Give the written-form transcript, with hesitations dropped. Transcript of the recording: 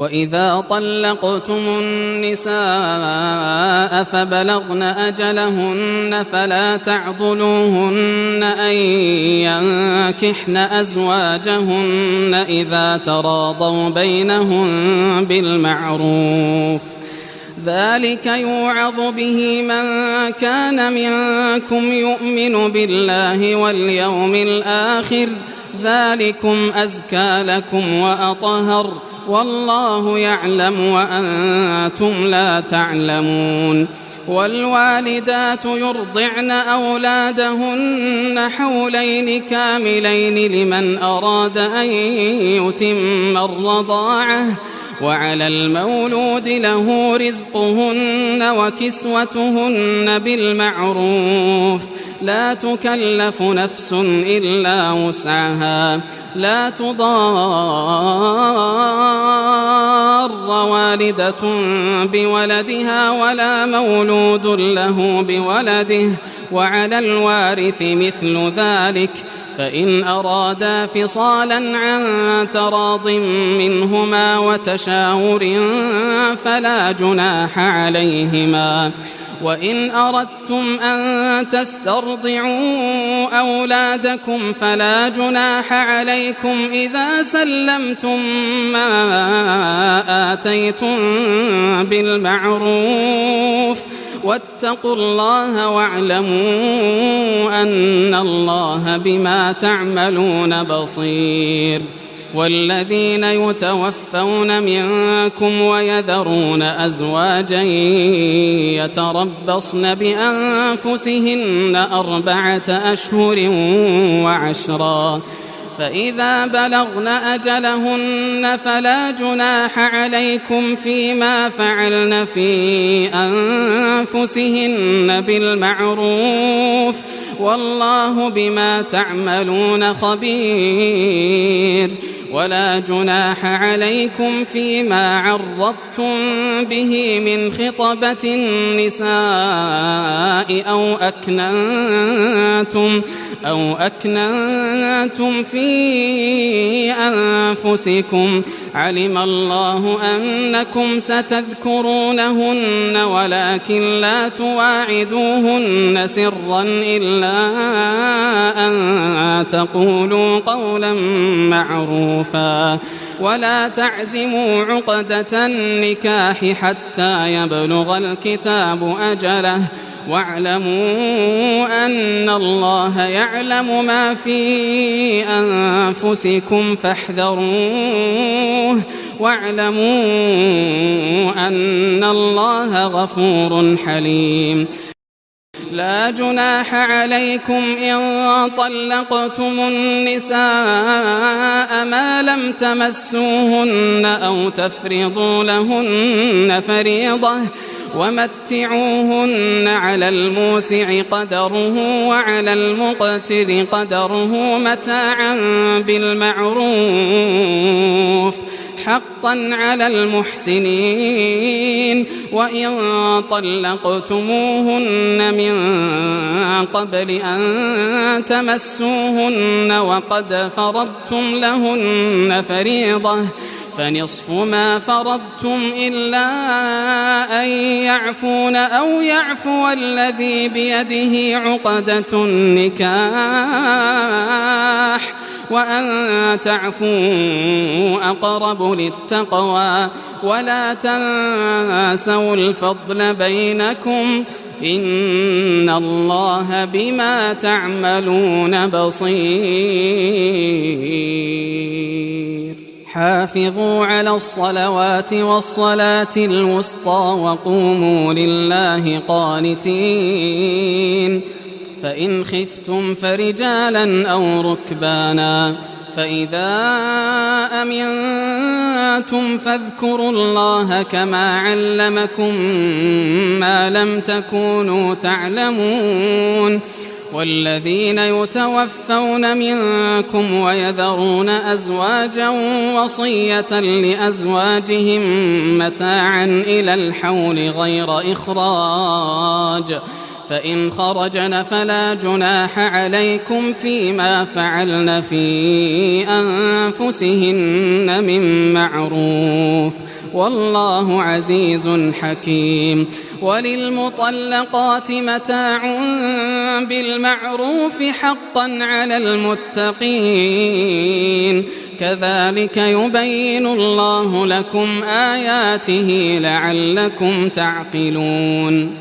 وإذا طلقتم النساء فبلغن أجلهن فلا تعضلوهن أن ينكحن أزواجهن إذا تراضوا بينهم بالمعروف، ذلك يوعظ به من كان منكم يؤمن بالله واليوم الآخر، ذلكم أزكى لكم وأطهر، والله يعلم وأنتم لا تعلمون. والوالدات يرضعن أولادهن حولين كاملين لمن أراد أن يتم الرضاعة، وعلى المولود له رزقهن وكسوتهن بالمعروف، لا تكلف نفس إلا وسعها، لا تضار والدة بولدها ولا مولود له بولده، وعلى الوارث مثل ذلك، فإن أرادا فصالا عن تراض منهما وتشاور فلا جناح عليهما. وإن أردتم أن تسترضعوا أولادكم فلا جناح عليكم إذا سلمتم ما آتيتم بالمعروف، واتقوا الله واعلموا أن الله بما تعملون بصير. والذين يتوفون منكم ويذرون أزواجا يتربصن بأنفسهن 4 أشهر و10، فإذا بلغن أجلهن فلا جناح عليكم فيما فعلن في أنفسهن بالمعروف، والله بما تعملون خبير. ولا جناح عليكم فيما عرضتم به من خطبة النساء أو أكننتم في أنفسكم، علم الله أنكم ستذكرونهن ولكن لا تواعدوهن سرا إلا أن تقولوا قولا معروفا، ولا تعزموا عقدة النكاح حتى يبلغ الكتاب أجله، واعلموا أن الله يعلم ما في أنفسكم فاحذروه، واعلموا أن الله غفور حليم. لا جناح عليكم إن طلقتم النساء ما لم تمسوهن أو تفرضوا لهن فريضة، ومتعوهن على الموسع قدره وعلى المقتر قدره متاعا بالمعروف، حقا على المحسنين. وإن طلقتموهن من قبل أن تمسوهن وقد فرضتم لهن فريضة فنصف ما فرضتم إلا أن يعفون أو يعفو الذي بيده عقدة النكاح، وأن تعفوا أقرب للتقوى، ولا تنسوا الفضل بينكم، إن الله بما تعملون بصير. حافظوا على الصلوات والصلاة الوسطى وقوموا لله قانتين، فإن خفتم فرجالا أو ركبانا، فإذا أمنتم فاذكروا الله كما علمكم ما لم تكونوا تعلمون. والذين يتوفون منكم ويذرون أزواجا وصية لأزواجهم متاعا إلى الحول غير إخراج، فإن خرجن فلا جناح عليكم فيما فعلن في أنفسهن من معروف والله عزيز حكيم. وللمطلقات متاع بالمعروف حقا على المتقين كذلك يبين الله لكم آياته لعلكم تعقلون.